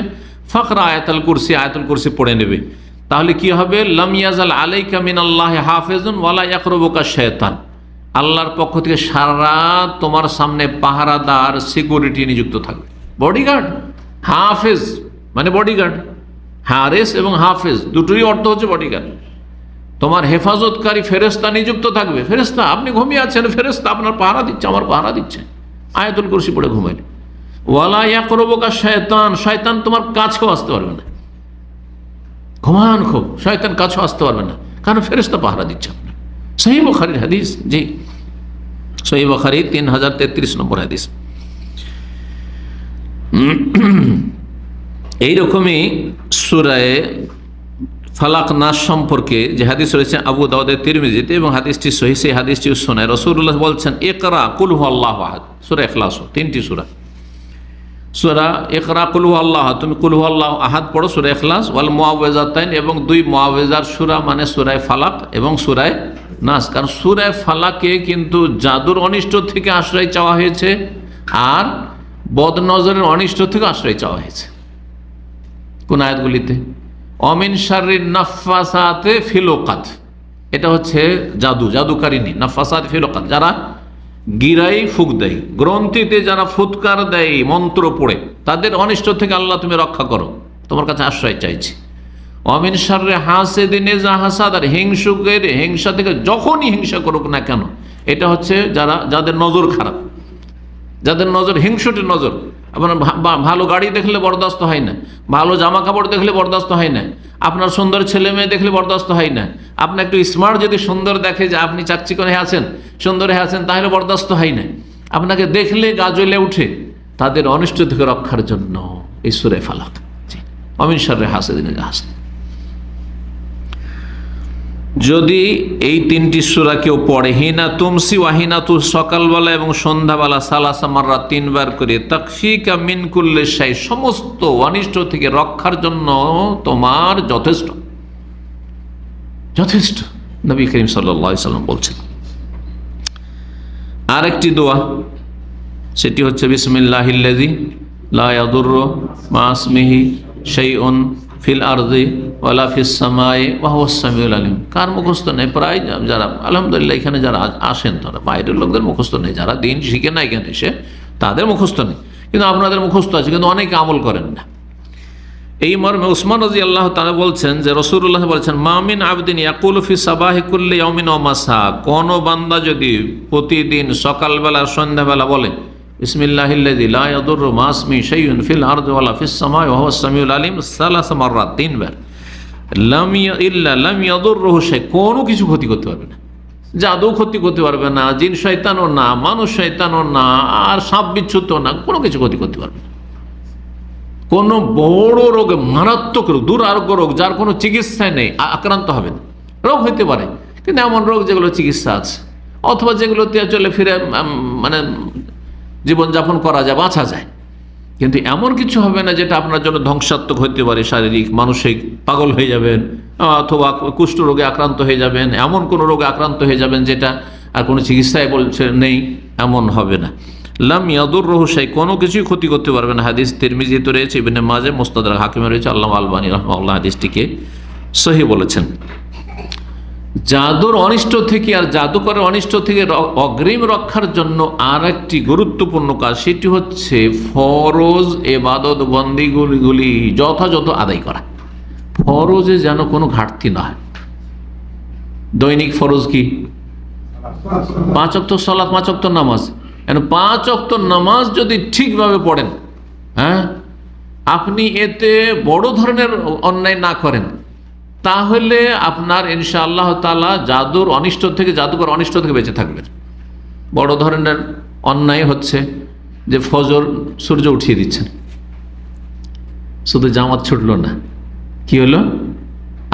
ফাকরা আয়াতুল কুরসি, আয়াতুল কুরসি পড়ে নেবে। তাহলে কি হবে? লাম ইয়াজাল আলাইকা মিনাল্লাহি হাফিজুন ওয়ালা ইয়াকরুবুকা শাইতান, আল্লাহর পক্ষ থেকে সারা রাত তোমার সামনে পাহারাদার, সিকিউরিটি নিযুক্ত থাকবে। বডিগার্ড, হাফেজ মানে বডিগার্ড, হারেস এবং হাফেজ দুটোই অর্থ হচ্ছে বডিগার্ড। তোমার হেফাজতকারী ফেরেশতা নিযুক্ত থাকবে। ফেরেশতা, আপনি ঘুমিয়ে আছেন, ফেরেশতা আপনার পাহারা দিচ্ছে, আমার পাহারা দিচ্ছে। আয়াতুল কুরসি পড়ে ঘুমাইলে। ওয়ালা ইয়াকরুবুকা শাইতান, শয়তান তোমার কাছেও আসতে পারবে না। ঘুমান খুব, শয়তান কাছেও আসতে পারবে না, কারণ ফেরেশতা পাহারা দিচ্ছে আপনার। সহিহ বুখারীর হাদিস, জি সহিহ বুখারী 3033 নম্বর হাদিস। এইরকমই সূরা ফালাক নাস সম্পর্কে যে হাদিস রয়েছে আবু দাউদের, তিরমিজিতে, এবং হাদিসটি সহিহ, সেই হাদিসটি শোনায় রাসূলুল্লাহ বলছেন, ইকরা কুল হুয়াল্লাহু আহাদ, সূরা ইখলাস, 3টি সূরা। সূরা ইকরা কুল হুয়াল্লাহু আহাদ, তুমি কুল হুয়াল্লাহু আহাদ পড়ো, সূরা ইখলাস, ওয়াল মুআউযিজাতাইন, এবং 2 মুআউযিজার সূরা মানে সূরা ফালাক এবং সূরা নাস। কারণ সূরা ফালাকে কিন্তু জাদুর অনিষ্ট থেকে আশ্রয় চাওয়া হয়েছে, আর বদনজরের অনিষ্ট থেকে আশ্রয় চাওয়া হয়েছে। কোন আয়াতগুলিতে? অমিন শাররিন নাফাসাতে ফিল উকাদ, এটা হচ্ছে জাদু, জাদুকারিনী। নাফাসাত ফিল উকাদ, যারা গিরাই ফুক দেয়, গ্রন্থিতে যারা ফুৎকার দেয় মন্ত্র পড়ে, তাদের অনিষ্ট থেকে আল্লাহ তুমি রক্ষা করো, তোমার কাছে আশ্রয় চাইছি। অমিন শাররি হাসিদিন ইযা হাসাদ, আর হিংসুকের হিংসা থেকে যখনই হিংসা করুক না কেন, এটা হচ্ছে যাদের নজর খারাপ, যাদের নজর হিংসুটের নজর। আপনার ভালো গাড়ি দেখলে বরদাস্ত হয় না, ভালো জামা কাপড় দেখলে বরদাস্ত হয় না, আপনার সুন্দর ছেলে মেয়ে দেখলে বরদাস্ত হয় না, আপনার একটু স্মার্ট যদি সুন্দর দেখে যে আপনি চাকচিকন হয়ে আছেন, সুন্দর হয়ে আছেন, তাহলে বরদাস্ত হয় না, আপনাকে দেখলে গা জ্বলে উঠে। তাদের অনিষ্ট থেকে রক্ষার জন্য এই সূরা ফালাক, অমিন শাররি হাসিদিন ইযা হাসাদ। যদি এই 3টি সূরা কেউ পড়ে, হিনা তুমসি ওয়াহিনা তু, সকালবেলা এবং সন্ধ্যাবেলা, সালাসা মাররা, 3 বার করে, তাকফিকা মিন কুল্লি শাই, সমস্ত অনিষ্ট থেকে রক্ষার জন্য তোমার যথেষ্ট, যথেষ্ট। নবী করিম সাল্লাল্লাহু আলাইহি ওয়াসাল্লাম বলছেন। আরেকটি দোয়া, সেটি হচ্ছে বিসমিল্লাহিল্লাযী লা ইয়াদুররু মা ইসমিহি শাইউন ফিল আরদি ওয়ালা ফিস সামাই ওয়া হুয়াস সামিউল আলিম। কার মুখস্থ নেই? প্রায় যারা আলহামদুলিল্লাহ এখানে যারা আসেন, তারা বাইরের লোকদের মুখস্থ নেই, যারা দিন শিখে না এখানে এসে, তাদের মুখস্থ নেই, কিন্তু আপনাদের মুখস্থ আছে, কিন্তু অনেকে আমল করেন না। এই মর্মে উসমান রাদিয়াল্লাহু তাআলা বলছেন যে রাসূলুল্লাহ বলেছেন, মা মিন আবদিন ইয়াকুলু ফি সাবাহি কুল্লি ইয়াউমিন ওয়া মাসা, কোন বান্দা যদি প্রতিদিন সকালবেলা সন্ধ্যাবেলা বলে, বিসমিল্লাহিল্লাযী লা ইয়াদুররু মা ইসমিহি শাইউন ফিল আরদি ওয়ালা ফিস সামাই ওয়া হুয়াস সামিউল আলিম, সালাসা মাররাত, 3 বার, লাম ইয়াদুররুহু শাই, কোনো কিছু ক্ষতি করতে পারবে না, জাদু ক্ষতি করতে পারবে না, জিন শয়তানও না, মানুষ শয়তানও না, আর সাপ বিচ্ছুত না, কোনো কিছু ক্ষতি করতে পারবে না। কোনো বড় রোগে, মারাত্মক রোগ, দুরারোগ্য রোগ, যার কোনো চিকিৎসায় নেই, আক্রান্ত হবে না। রোগ হইতে পারে, কিন্তু এমন রোগ যেগুলো চিকিৎসা আছে, অথবা যেগুলোতে চলে ফিরে মানে জীবনযাপন করা যায়, বাঁচা যায়, কিন্তু এমন কিছু হবে না যেটা আপনার জন্য ধ্বংসাত্মক হতে পারে, শারীরিক মানসিক, পাগল হয়ে যাবেন, অথবা কুষ্ঠ রোগে আক্রান্ত হয়ে যাবেন, এমন কোনো রোগে আক্রান্ত হয়ে যাবেন যেটা আর কোনো চিকিৎসায় বলছে নেই, এমন হবে না। লাম ইয়াদুররুহু শাই, কোনো কিছুই ক্ষতি করতে পারবে না। হাদিস তিরমিজিতে রয়েছে, ইবনে মাজাহ, মুস্তাদরাক হাকিমে রয়েছে। আল্লামা আলবানী রাহমাহুল্লাহ হাদিসটিকে সহিহ বলেছেন। জাদুর অনিষ্ট থেকে আর জাদুকরের অনিষ্ট থেকে অগ্রিম রক্ষার জন্য আর একটি গুরুত্বপূর্ণ কাজ, সেটি হচ্ছে ফরজ ইবাদত দৈনিক ফরজ কি? 5 ওয়াক্ত সালাত, 5 ওয়াক্ত নামাজ। 5 ওয়াক্ত নামাজ যদি ঠিকভাবে পড়েন, হ্যাঁ, আপনি এতে বড় ধরনের অন্যায় না করেন, তাহলে আপনার ইনশাআল্লাহ তাআলা জাদুর অনিষ্ট থেকে, জাদুকর অনিষ্ট থেকে বেঁচে থাকবেন। বড় ধরনের অন্যায় হচ্ছে যে ফজর সূর্য উঠিয়ে দিচ্ছেন, শুধু জামাত ছুটলো না, কি হলো,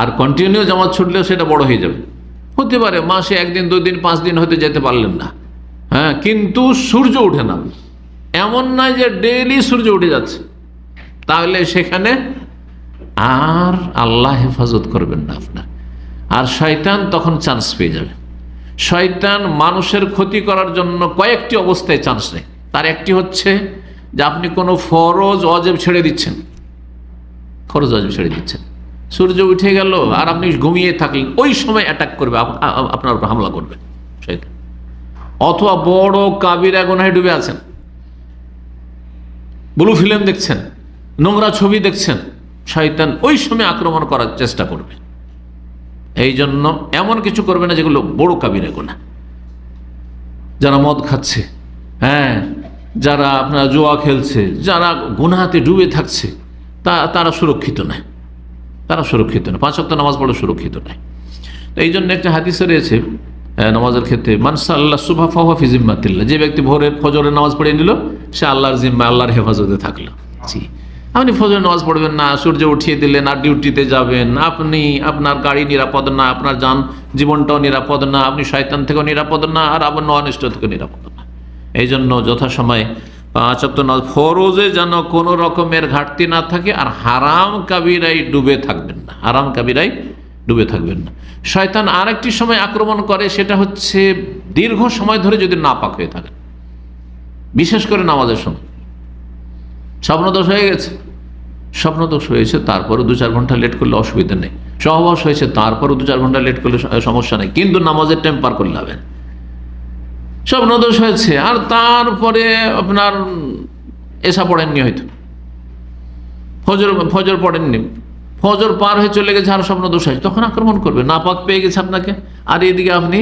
আর কন্টিনিউ জামাত ছুটলেও সেটা বড় হয়ে যাবে। হতে পারে মাসে 1 দিন 2 দিন 5 দিন হতে যেতে পারলেন না, হ্যাঁ, কিন্তু সূর্য উঠে না, এমন নয় যে ডেইলি সূর্য উঠে যাচ্ছে, তাহলে সেখানে আর আল্লাহ হেফাজত করবেন না আপনার, আর শয়তান তখন চান্স পেয়ে যাবে। শয়তান মানুষের ক্ষতি করার জন্য কয়েকটি অবস্থায় চান্স নেয়। তার একটি হচ্ছে যে আপনি কোনো ফরজ ওয়াজিব ছেড়ে দিচ্ছেন, ফরজ ওয়াজিব ছেড়ে দিচ্ছেন, সূর্য উঠে গেল আর আপনি ঘুমিয়ে থাকলেন, ওই সময় অ্যাটাক করবে, আপনার উপর হামলা করবে শয়তান। অথবা বড় কাবিরা গুনাহে ডুবে আছেন, ব্লু ফিল্ম দেখছেন, নোংরা ছবি দেখছেন, শয়তান ওই সময় আক্রমণ করার চেষ্টা করবে। এই জন্য এমন কিছু করবে না যেগুলো বড় কাবিরা গুনাহ। যারা মদ খাচ্ছে, হ্যাঁ, যারা আপনার জুয়া খেলছে, যারা গুনাহাতে ডুবে থাকছে, তারা সুরক্ষিত নয়, তারা সুরক্ষিত নয়। 5 ওয়াক্ত নামাজ পড়ে সুরক্ষিত নয়। তো এই জন্য একটা হাদিসে রয়েছে নামাজের ক্ষেত্রে, মান সাল্লা সুবহা ফাহুয়া ফি জিম্মাতিল্লাহ, যে ব্যক্তি ভোরের ফজরের নামাজ পড়ে নিল সে আল্লাহর জিম্মা, আল্লাহর হেফাজতে থাকলো। জি, আপনি ফজরের নামাজ পড়বেন না, সূর্য উঠিয়ে দিলেন আর ডিউটিতে যাবেন, আপনি আপনার গাড়ি নিরাপদ না, আপনার জীবনটাও নিরাপদ না, আপনি শয়তান থেকেও নিরাপদ না, আর আবার অনিষ্ট থেকে নিরাপদ না। এই জন্য যথাসময় 5 ওয়াক্ত নামাজ ফরজে যেন কোনো রকমের ঘাটতি না থাকে, আর হারাম কাবিরাই ডুবে থাকবেন না, হারাম কাবিরাই ডুবে থাকবেন না। শয়তান আরেকটি সময় আক্রমণ করে, সেটা হচ্ছে দীর্ঘ সময় ধরে যদি নাপাক হয়ে থাকে, বিশেষ করে নামাজের সময়। স্বপ্নদোষ হয়ে গেছে, স্বপ্নদোষ হয়েছে, তারপরে 2-4 ঘন্টা লেট করলে অসুবিধা নেই। সহবাস হয়েছে, তারপরে 2-4 ঘন্টা লেট করলে সমস্যা নেই, কিন্তু নামাজের টাইম পার করলে হবে না। স্বপ্নদোষ হয়েছে আর তারপরে আপনার এসা পড়েননি, হয়তো ফজর পড়েননি, ফজর পার হয়ে চলে গেছে আর স্বপ্নদোষ হয়েছে, তখন আক্রমণ করবে, নাপাক পেয়ে গেছে আপনাকে, আর এদিকে আপনি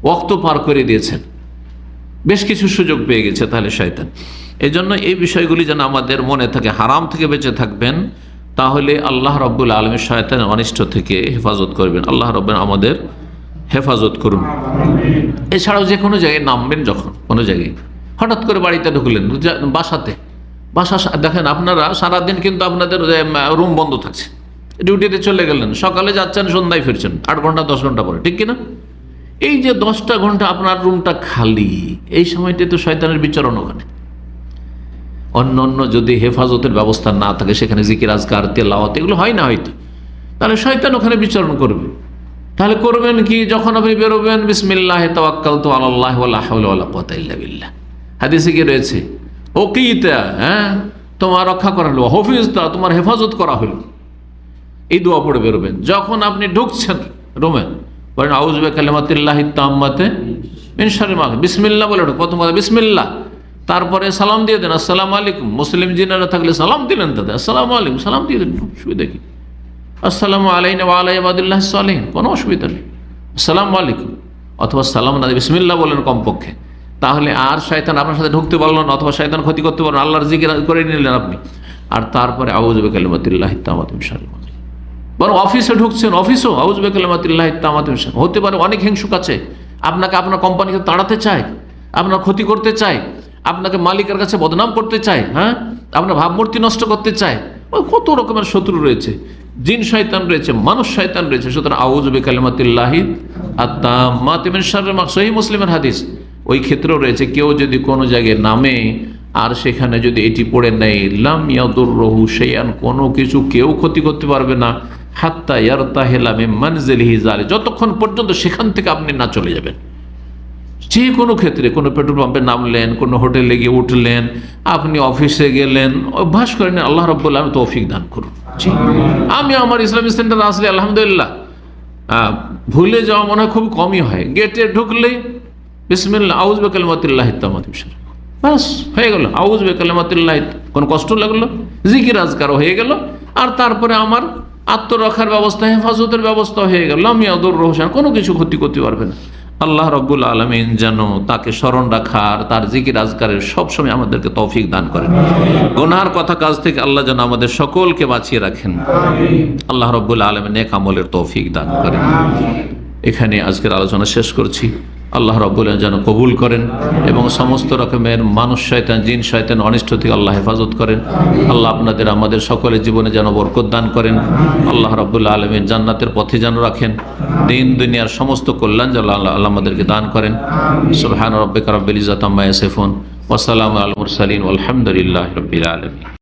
ওয়াক্ত পার করে দিয়েছেন, বেশ কিছু সুযোগ পেয়ে গেছে তাহলে শয়তান। এই জন্য এই বিষয়গুলি যেন আমাদের মনে থাকে, হারাম থেকে বেঁচে থাকবেন, তাহলে আল্লাহ রাব্বুল আলামিন শয়তানের অনিষ্ট থেকে হেফাজত করবেন। আল্লাহ রাব্বুল আমাদের হেফাজত করুন। এছাড়াও যে কোনো জায়গায় নামবেন, যখন কোনো জায়গায় হঠাৎ করে বাড়িতে ঢুকলেন, বাসা দেখেন আপনারা সারাদিন কিন্তু আপনাদের রুম বন্ধ থাকছে, ডিউটিতে চলে গেলেন, সকালে যাচ্ছেন, সন্ধ্যায় ফিরছেন, 8 ঘন্টা 10 ঘন্টা পরে, ঠিক কিনা? এই যে 10টা ঘন্টা আপনার রুমটা খালি, এই সময়টা তো শয়তানের বিচরণ ওখানে। অন্য যদি হেফাজতের ব্যবস্থা না থাকে, সেখানে জিকির আজকার তেলাওয়াত এগুলো হয় না হয়তো, তাহলে শয়তান ওখানে বিচরণ করবে। তাহলে করবেন কি, যখন আপনি বেরোবেন, বিসমিল্লাহি তাওয়াক্কালতু আলাল্লাহি ওয়ালা হাওলা ওয়ালা কুওয়াতা ইল্লা বিল্লাহ, হাদিসে কি রয়েছে, ওকিতা, হ্যাঁ, তোমার রক্ষা করা হলো, হাফিজতা, তোমার হেফাজত করা হলো, এই দোয়া পড়ে বেরোবেন। যখন আপনি ঢুকছেন রুমে, বলেন আউযু বিকালিমাতিল্লাহি তাম্মাতি মিন শাররি মা, বিসমিল্লাহ বলে ঢুক, প্রথম কথা বিসমিল্লাহ, তারপরে সালাম দিয়ে দেন, আসসালামু আলাইকুম। মুসলিম জিনারা থাকলে সালাম দিলেন, তাদের আসসালামু আলাইকুম, সালাম দিয়ে দেন, অসুবিধা কি? আসসালামু আলাইনা ওয়া আলা ইবাদিল্লাহিস সালিহিন, কোনো অসুবিধা নেই, আসসালামু আলাইকুম। অথবা সালাম না দিয়ে বিসমিল্লাহ বলেন কমপক্ষে, তাহলে আর শয়তান আপনার সাথে ঢুকতে পারলো না, অথবা শয়তান ক্ষতি করতে পারলো না, আল্লাহর জিকির করে নিলেন আপনি। আর তারপরে আউযু বিকালিমাতিল্লাহি তাম্মাতি মিন শাররি মা। বরং অফিসে ঢুকছেন, অফিসও আউযু বিকালিমাতিল্লাহি তাম্মাতি মিন শাররি। হতে পারে অনেক হিংসুক আছে, আপনাকে আপনার কোম্পানিকে তাড়াতে চায়, আপনার ক্ষতি করতে চায়, আপনাকে মালিকের কাছে বদনাম করতে চায়, হ্যাঁ, আপনার ভাবমূর্তি নষ্ট করতে চায়, কত রকমের শত্রু রয়েছে, জিন শয়তান রয়েছে, মানুষ শয়তান রয়েছে। সুতরাং আউযু বিকালিমাতিল্লাহি আত-তাম্মাতি মিন শাররি মা, সহিহ মুসলিমের হাদিস। ওই ক্ষেত্রেও রয়েছে, কেউ যদি কোনো জায়গায় নামে আর সেখানে যদি এটি পড়ে নেয়, লাম ইয়াদুররুহু শাইআন, কোনো কিছু কেউ ক্ষতি করতে পারবে না, হাত্তা ইয়ারতাহিলা মিন মানজিলিহি যালিক, যতক্ষণ পর্যন্ত সেখান থেকে আপনি না চলে যাবেন। যে কোনো ক্ষেত্রে, কোনো পেট্রোল পাম্পে নামলেন, কোনো হোটেলে গিয়ে উঠলেন, আপনি অফিসে গেলেন, অভ্যাস করেন, আল্লাহ রাব্বুল আলামিন তৌফিক দান করুন। আমি আমার ইসলামিক সেন্টারে আসলে আলহামদুলিল্লাহ ভুলে যাওয়া মনে হয় খুব কমই হয়। গেটে ঢুকলেই বিসমিল্লাহ আউযু বিকালিমাতিল্লাহি তাম্মাতি মিন শাররি, বাস হয়ে গেল, আউযু বিকালিমাতিল্লাহি, কোনো কষ্ট লাগলো, জিকির আজকার হয়ে গেল। আর তারপরে আমার আত্মরক্ষার ব্যবস্থা, হেফাজতের ব্যবস্থা হয়ে গেল। লাম ইয়াদুর রহসান, কোনো কিছু ক্ষতি করতে পারবে না। আল্লাহ রাব্বুল আলামিন যেন তাকে স্মরণ রাখার, তার জিকির আজকারের সবসময় আমাদেরকে তৌফিক দান করেন। গুনাহর কথা কাজ থেকে আল্লাহ যেন আমাদের সকলকে বাঁচিয়ে রাখেন। আল্লাহ রাব্বুল আলামিন নেক আমলের তৌফিক দান করেন। এখানে আজকের আলোচনা শেষ করছি। আল্লাহ রাব্বুল আলামিন যেন কবুল করেন এবং সমস্ত রকমের মানুষ শয়তান, জিন শয়তান অনিষ্ট থেকে আল্লাহ হেফাজত করেন। আল্লাহ আপনাদের আমাদের সকলের জীবনে যেন বরকত দান করেন। আল্লাহ রাব্বুল আলামিন জান্নাতের পথে যেন রাখেন। দিন দুনিয়ার সমস্ত কল্যাণ যেন আল্লাহ আমাদেরকে দান করেন। সুবহান রাব্বিকা রাব্বিল ইজ্জাতি আম্মা ইয়াসিফুন ওয়া সালামুন আলাল মুরসালিন ওয়ালহামদুলিল্লাহি রাব্বিল আলামিন।